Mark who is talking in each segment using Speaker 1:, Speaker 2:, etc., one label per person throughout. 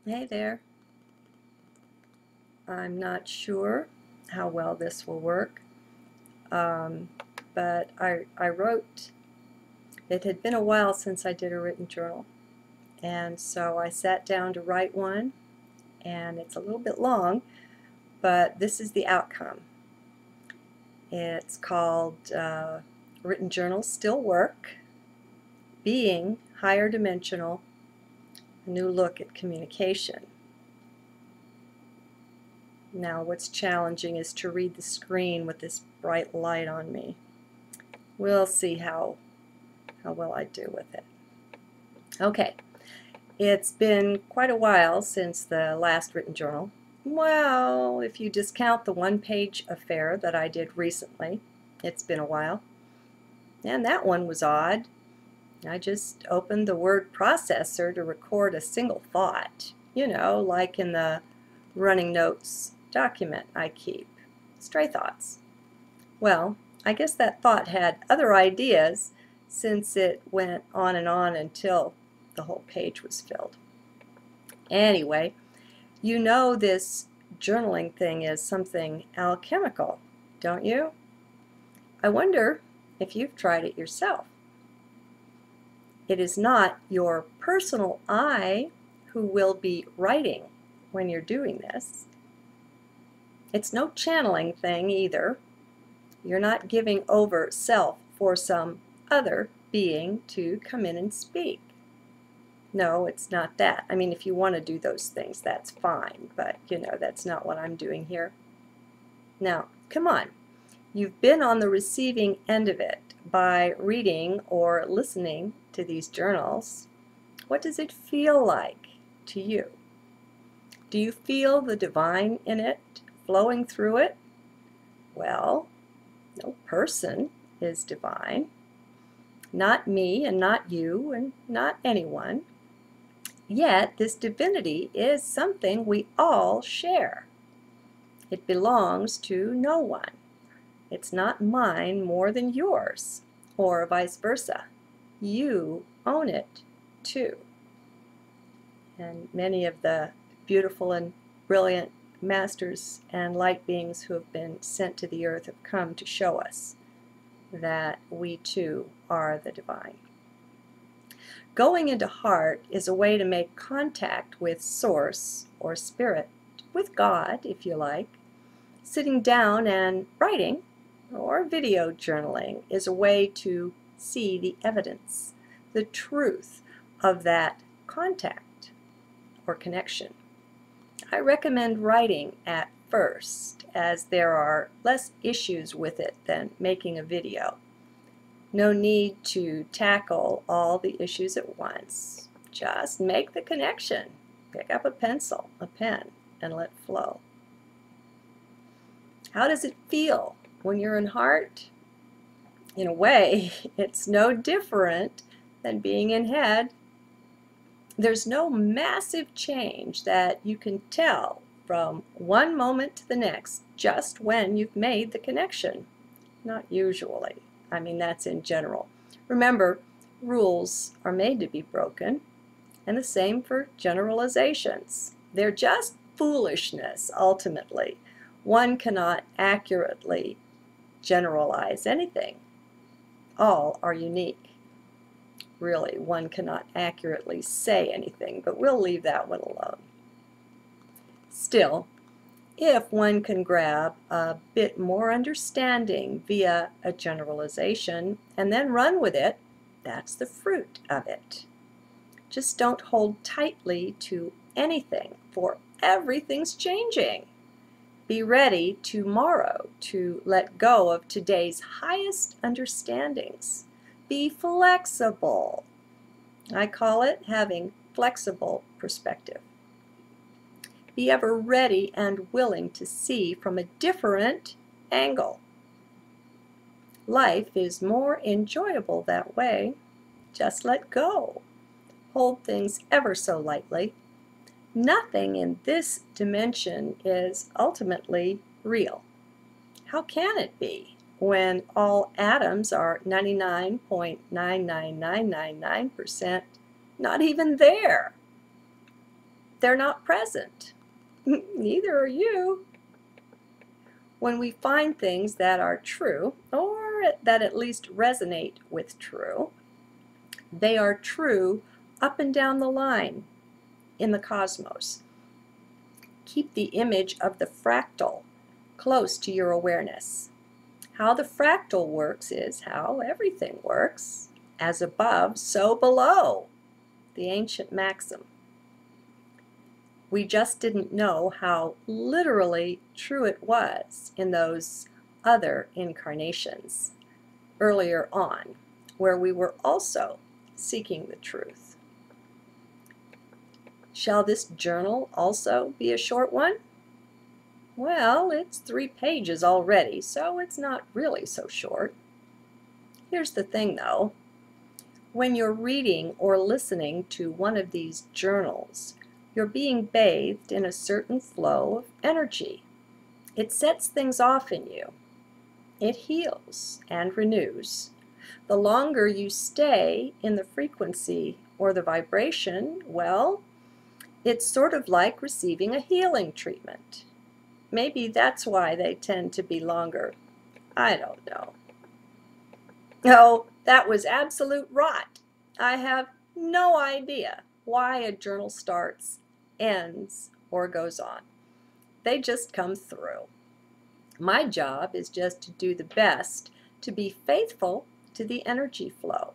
Speaker 1: Hey there. I'm not sure how well this will work, but I wrote, it had been a while since I did a written journal, and so I sat down to write one, and it's a little bit long, but this is the outcome. It's called Written Journals Still Work, Being Higher Dimensional, A New Look at Communication. Now what's challenging is to read the screen with this bright light on me. We'll see how well I do with it. Okay, it's been quite a while since the last written journal. Well, if you discount the one-page affair that I did recently, it's been a while. And that one was odd. I just opened the word processor to record a single thought, you know, like in the running notes document I keep, stray thoughts. Well, I guess that thought had other ideas since it went on and on until the whole page was filled. Anyway, you know this journaling thing is something alchemical, don't you? I wonder if you've tried it yourself. It is not your personal I who will be writing when you're doing this. It's no channeling thing either. You're not giving over self for some other being to come in and speak. No, it's not that. I mean, if you want to do those things, that's fine, but you know, that's not what I'm doing here. Now, come on. You've been on the receiving end of it by reading or listening to these journals. What does it feel like to you? Do you feel the divine in it, flowing through it? Well, no person is divine. Not me and not you and not anyone. Yet this divinity is something we all share. It belongs to no one. It's not mine more than yours, or vice versa. You own it too. And many of the beautiful and brilliant masters and light beings who have been sent to the earth have come to show us that we too are the divine. Going into heart is a way to make contact with Source or Spirit, with God if you like. Sitting down and writing or video journaling is a way to see the evidence, the truth of that contact or connection. I recommend writing at first, as there are less issues with it than making a video. No need to tackle all the issues at once. Just make the connection. Pick up a pencil, a pen, and let flow. How does it feel when you're in heart? In a way, it's no different than being in head. There's no massive change that you can tell from one moment to the next just when you've made the connection. Not usually. I mean, that's in general. Remember, rules are made to be broken, and the same for generalizations. They're just foolishness, ultimately. One cannot accurately generalize anything. All are unique. Really, one cannot accurately say anything, but we'll leave that one alone. Still, if one can grab a bit more understanding via a generalization and then run with it, that's the fruit of it. Just don't hold tightly to anything, for everything's changing. Be ready tomorrow to let go of today's highest understandings. Be flexible. I call it having flexible perspective. Be ever ready and willing to see from a different angle. Life is more enjoyable that way. Just let go. Hold things ever so lightly. Nothing in this dimension is ultimately real. How can it be when all atoms are 99.99999% not even there? they're not present. Neither are you. When we find things that are true, or that at least resonate with true, they are true up and down the line in the cosmos. Keep the image of the fractal close to your awareness. How the fractal works is how everything works. As above, so below. The ancient maxim. We just didn't know how literally true it was in those other incarnations earlier on, where we were also seeking the truth. Shall this journal also be a short one? Well, it's 3 pages already, so it's not really so short. Here's the thing, though. When you're reading or listening to one of these journals, you're being bathed in a certain flow of energy. It sets things off in you. It heals and renews. The longer you stay in the frequency or the vibration, well, it's sort of like receiving a healing treatment. Maybe that's why they tend to be longer. I don't know. Oh, that was absolute rot. I have no idea why a journal starts, ends, or goes on. They just come through. My job is just to do the best, to be faithful to the energy flow,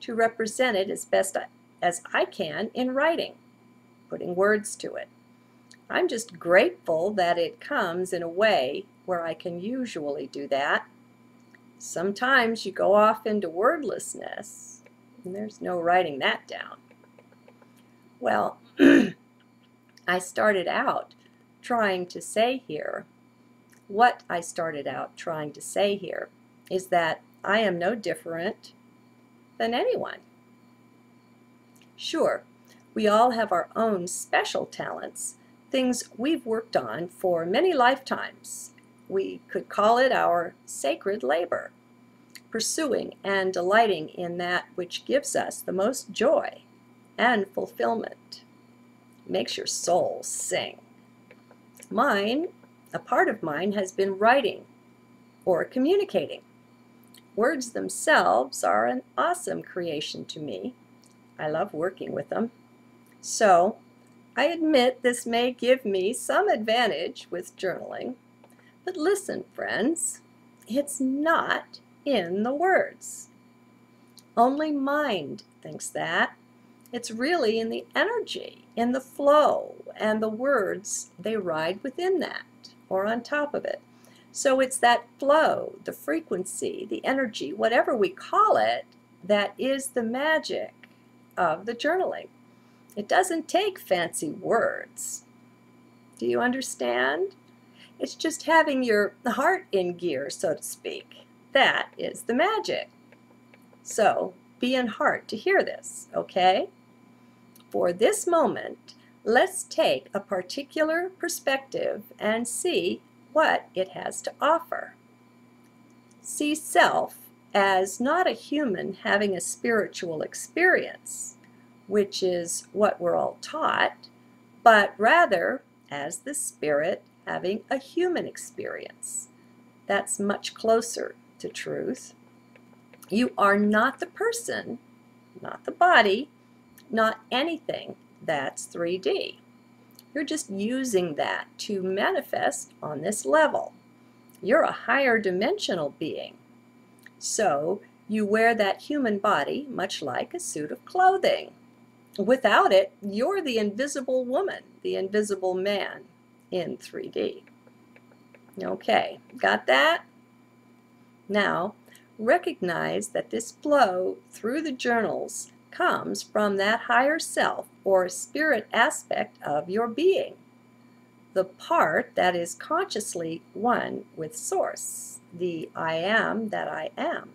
Speaker 1: to represent it as best as I can in writing, putting words to it. I'm just grateful that it comes in a way where I can usually do that. Sometimes you go off into wordlessness, and there's no writing that down. Well, I started out trying to say here, what I started out trying to say here is that I am no different than anyone. Sure, we all have our own special talents, things we've worked on for many lifetimes. We could call it our sacred labor, pursuing and delighting in that which gives us the most joy and fulfillment. Makes your soul sing. Mine, a part of mine, has been writing or communicating. Words themselves are an awesome creation to me. I love working with them. So, I admit this may give me some advantage with journaling. But listen, friends, it's not in the words. Only mind thinks that. It's really in the energy, in the flow, and the words, they ride within that, or on top of it. So it's that flow, the frequency, the energy, whatever we call it, that is the magic of the journaling. It doesn't take fancy words. Do you understand? It's just having your heart in gear, so to speak. That is the magic. So, be in heart to hear this, okay? For this moment, let's take a particular perspective and see what it has to offer. See self as not a human having a spiritual experience, which is what we're all taught, but rather as the spirit having a human experience. That's much closer to truth. You are not the person, not the body, not anything that's 3D. You're just using that to manifest on this level. You're a higher dimensional being. So you wear that human body much like a suit of clothing. Without it, you're the invisible woman, the invisible man in 3D. Okay, got that? Now, recognize that this flow through the journals comes from that higher self or spirit aspect of your being, the part that is consciously one with Source, the I am that I am.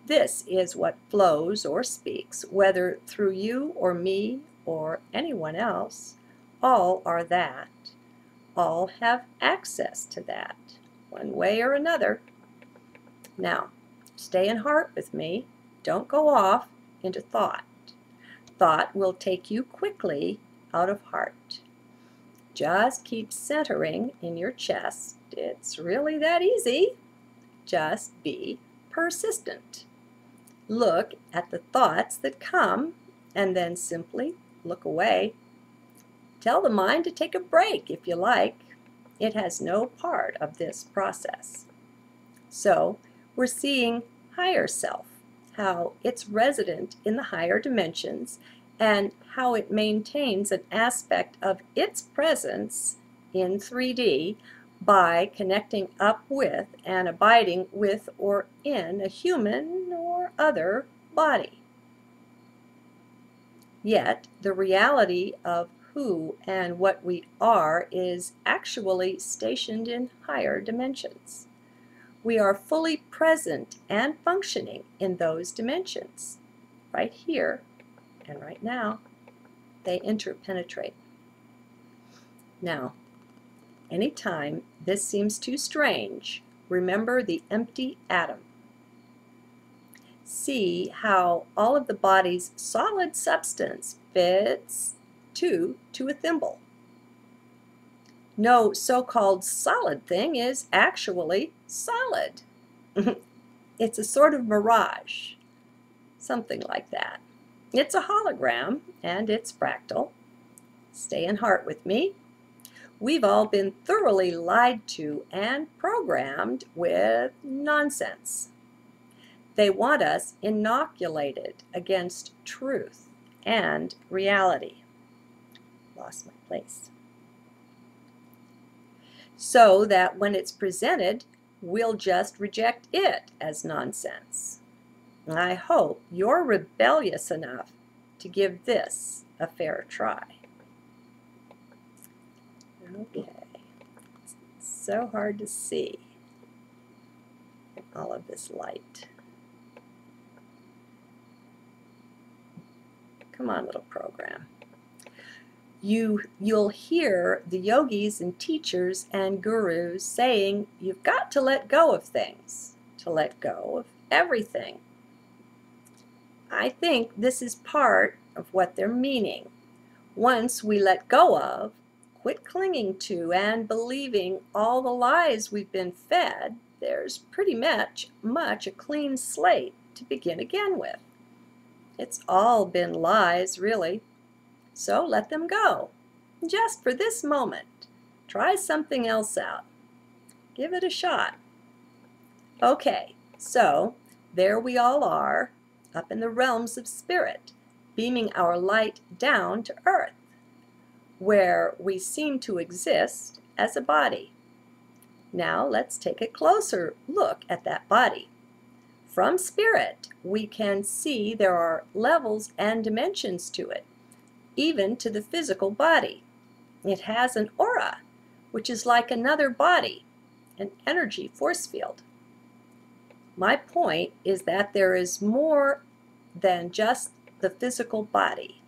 Speaker 1: This is what flows or speaks, whether through you or me or anyone else. All are that. All have access to that, one way or another. Now, stay in heart with me. Don't go off into thought. Thought will take you quickly out of heart. Just keep centering in your chest. It's really that easy. Just be persistent. Look at the thoughts that come and then simply look away. Tell the mind to take a break if you like. It has no part of this process. So we're seeing higher self, how it's resident in the higher dimensions, and how it maintains an aspect of its presence in 3D by connecting up with and abiding with or in a human or other body. Yet the reality of who and what we are is actually stationed in higher dimensions. We are fully present and functioning in those dimensions, right here and right now. They interpenetrate. Now, anytime this seems too strange, remember the empty atom. See how all of the body's solid substance fits to a thimble. No so-called solid thing is actually solid. It's a sort of mirage, something like that. It's a hologram, and it's fractal. Stay in heart with me. We've all been thoroughly lied to and programmed with nonsense. They want us inoculated against truth and reality. Lost my place. So that when it's presented, we'll just reject it as nonsense. I hope you're rebellious enough to give this a fair try. Okay, it's so hard to see all of this light. Come on, little program. You'll hear the yogis and teachers and gurus saying you've got to let go of things, to let go of everything. I think this is part of what they're meaning. Once we let go of, quit clinging to and believing all the lies we've been fed, there's pretty much a clean slate to begin again with. It's all been lies, really. So let them go. Just for this moment. Try something else out. Give it a shot. Okay, so there we all are, up in the realms of spirit, beaming our light down to earth, where we seem to exist as a body. Now let's take a closer look at that body. From spirit, we can see there are levels and dimensions to it, even to the physical body. It has an aura, which is like another body, an energy force field. My point is that there is more than just the physical body.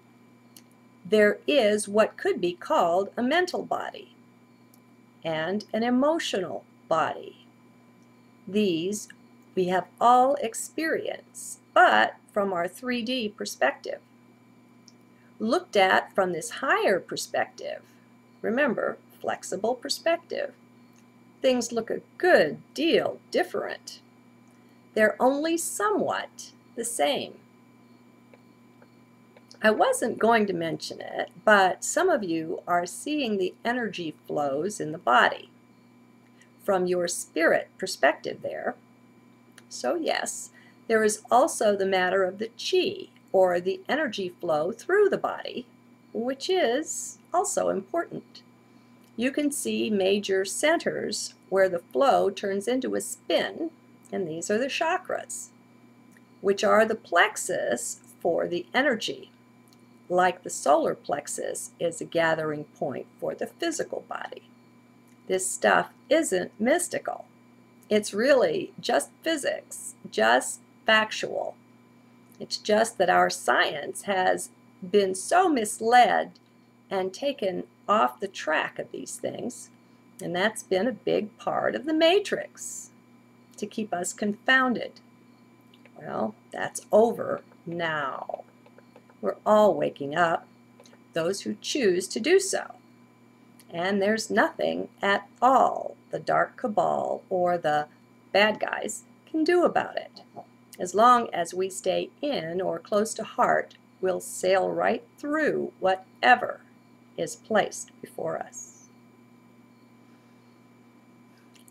Speaker 1: There is what could be called a mental body and an emotional body. These we have all experienced, but from our 3D perspective. Looked at from this higher perspective, remember, flexible perspective, things look a good deal different. They're only somewhat the same. I wasn't going to mention it, but some of you are seeing the energy flows in the body from your spirit perspective there. So yes, there is also the matter of the chi, or the energy flow through the body, which is also important. You can see major centers where the flow turns into a spin, and these are the chakras, which are the plexus for the energy, like the solar plexus is a gathering point for the physical body. This stuff isn't mystical. It's really just physics, just factual. It's just that our science has been so misled and taken off the track of these things, and that's been a big part of the matrix, to keep us confounded. Well, that's over now. We're all waking up. those who choose to do so. And there's nothing at all the dark cabal or the bad guys can do about it. As long as we stay in or close to heart, we'll sail right through whatever is placed before us.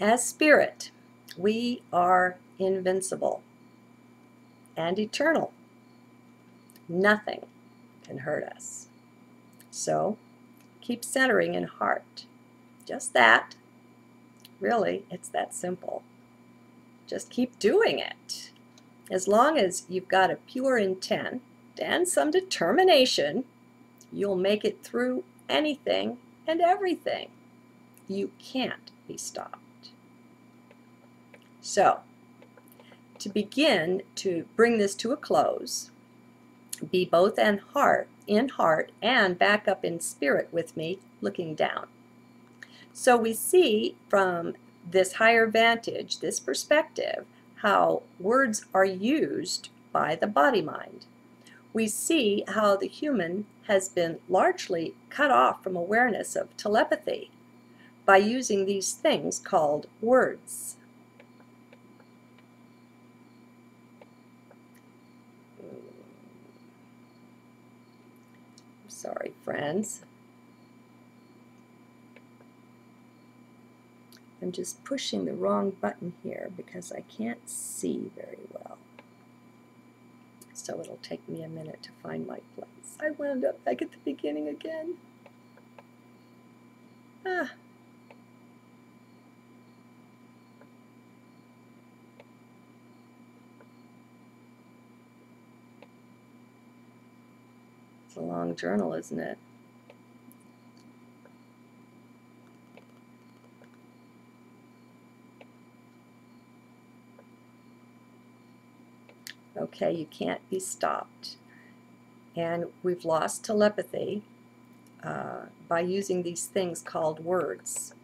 Speaker 1: As spirit, we are invincible and eternal. Nothing can hurt us. So, keep centering in heart. Just that. Really, it's that simple. Just keep doing it. As long as you've got a pure intent and some determination, you'll make it through anything and everything. You can't be stopped. So, to begin to bring this to a close, be both in heart and back up in spirit with me, looking down. So we see from this higher vantage, this perspective, how words are used by the body-mind. We see how the human has been largely cut off from awareness of telepathy by using these things called words. Sorry, friends. I'm just pushing the wrong button here because I can't see very well. So it'll take me a minute to find my place. I wound up back at the beginning again. It's a long journal, isn't it? Okay, you can't be stopped. And we've lost telepathy by using these things called words.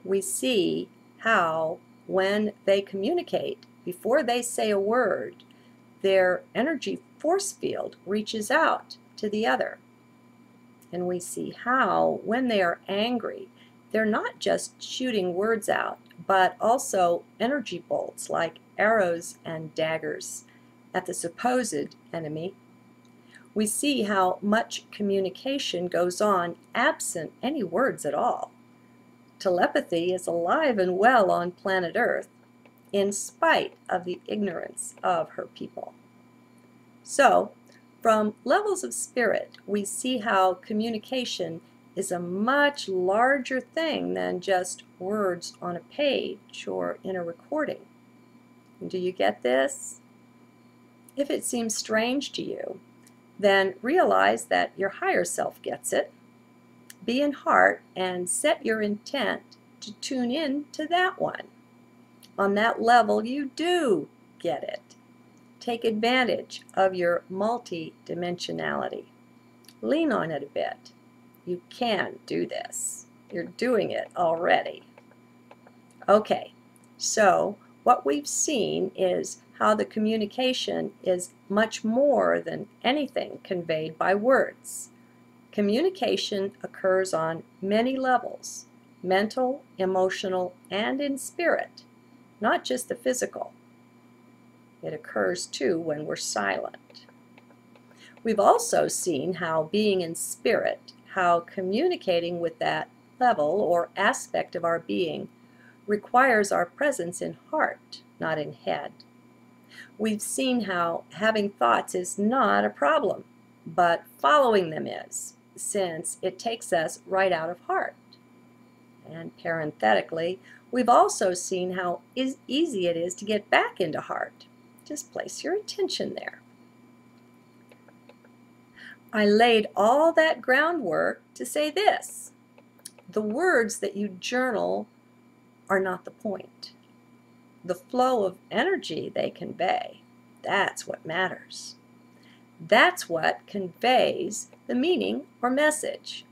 Speaker 1: We see how when they communicate, before they say a word, their energy force field reaches out to the other. And we see how when they are angry, they're not just shooting words out, but also energy bolts like arrows and daggers at the supposed enemy. We see how much communication goes on absent any words at all. Telepathy is alive and well on planet Earth in spite of the ignorance of her people. So, from levels of spirit, we see how communication is a much larger thing than just words on a page or in a recording. Do you get this? If it seems strange to you, then realize that your higher self gets it. Be in heart and set your intent to tune in to that one. On that level, you do get it. Take advantage of your multi-dimensionality. Lean on it a bit. You can do this. You're doing it already. Okay, so what we've seen is how the communication is much more than anything conveyed by words. Communication occurs on many levels, mental, emotional, and in spirit, not just the physical. It occurs too when we're silent. We've also seen how being in spirit, how communicating with that level or aspect of our being requires our presence in heart, not in head. We've seen how having thoughts is not a problem, but following them is, since it takes us right out of heart. And parenthetically, we've also seen how easy it is to get back into heart. Just place your attention there. I laid all that groundwork to say this. The words that you journal are not the point. The flow of energy they convey, that's what matters. That's what conveys the meaning or message.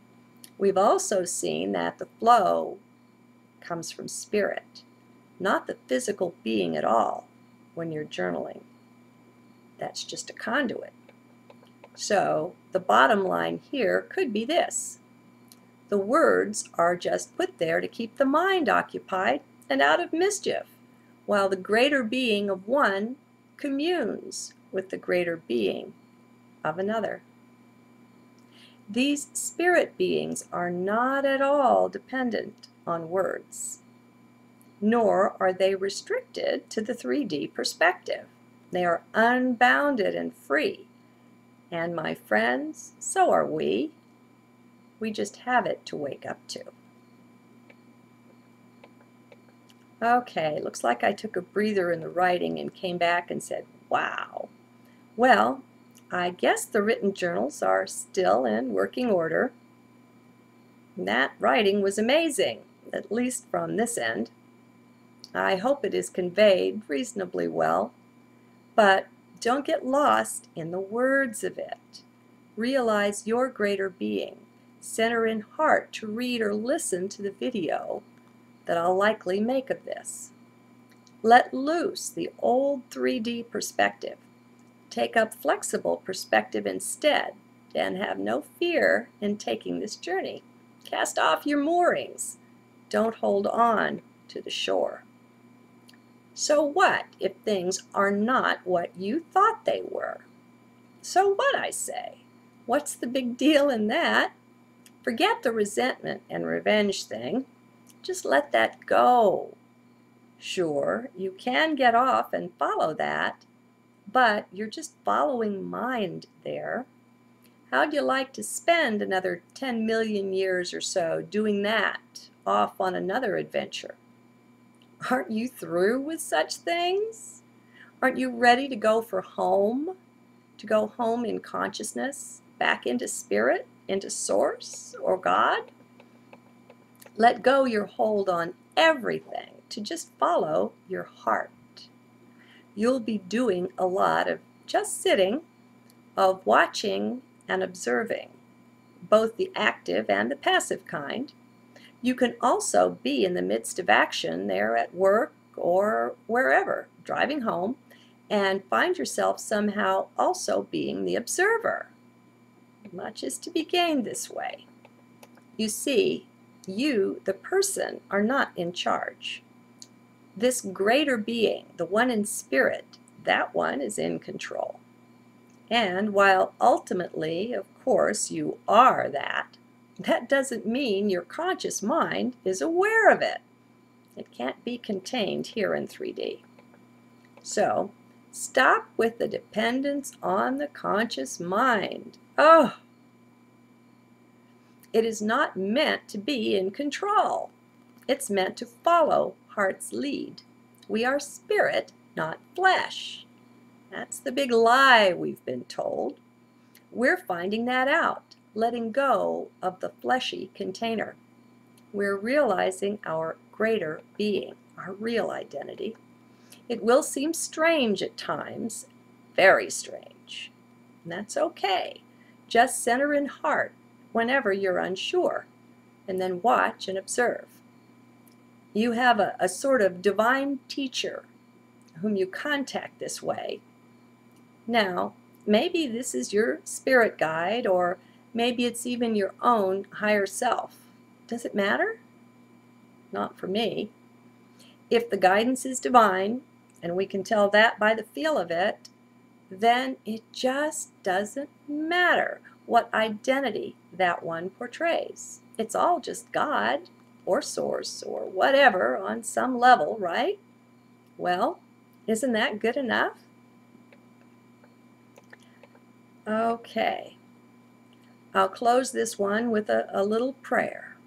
Speaker 1: We've also seen that the flow comes from spirit, not the physical being at all when you're journaling. That's just a conduit. So the bottom line here could be this: the words are just put there to keep the mind occupied and out of mischief, while the greater being of one communes with the greater being of another. These spirit beings are not at all dependent on words, nor are they restricted to the 3D perspective. They are unbounded and free. And my friends, so are we. We just have it to wake up to. Okay, looks like I took a breather in the writing and came back and said, wow. Well, I guess the written journals are still in working order. That writing was amazing, at least from this end. I hope it is conveyed reasonably well, but don't get lost in the words of it. Realize your greater being. Center in heart to read or listen to the video that I'll likely make of this. Let loose the old 3D perspective. Take up flexible perspective instead, and have no fear in taking this journey. Cast off your moorings. Don't hold on to the shore. So what if things are not what you thought they were? So what, I say? What's the big deal in that? Forget the resentment and revenge thing. Just let that go. Sure, you can get off and follow that, but you're just following mind there. How'd you like to spend another 10 million years or so doing that, off on another adventure? Aren't you through with such things? Aren't you ready to go for home? To go home in consciousness, back into spirit, into source or God? Let go your hold on everything to just follow your heart. You'll be doing a lot of just sitting, of watching and observing, both the active and the passive kind. You can also be in the midst of action there at work or wherever, driving home, and find yourself somehow also being the observer. Much is to be gained this way. You see, you, the person, are not in charge. This greater being, the one in spirit, that one is in control. And while ultimately, of course, you are that, that doesn't mean your conscious mind is aware of it. It can't be contained here in 3D. So, stop with the dependence on the conscious mind. Oh! It is not meant to be in control. It's meant to follow heart's lead. We are spirit, not flesh. That's the big lie we've been told. We're finding that out, letting go of the fleshy container. We're realizing our greater being, our real identity. It will seem strange at times, very strange. And that's okay. Just center in heart whenever you're unsure, and then watch and observe. You have a sort of divine teacher whom you contact this way. Now, maybe this is your spirit guide, or maybe it's even your own higher self. Does it matter? Not for me. If the guidance is divine, and we can tell that by the feel of it, then it just doesn't matter what identity that one portrays. It's all just God, or source, or whatever on some level, right? Well, isn't that good enough? Okay, I'll close this one with a little prayer.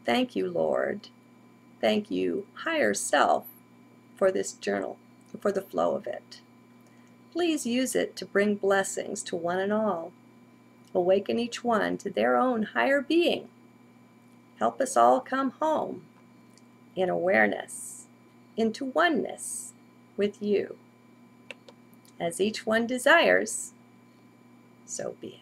Speaker 1: Thank you, Lord. Thank you, higher self, for this journal, for the flow of it. Please use it to bring blessings to one and all. Awaken each one to their own higher being. Help us all come home in awareness, into oneness with you. As each one desires, so be it.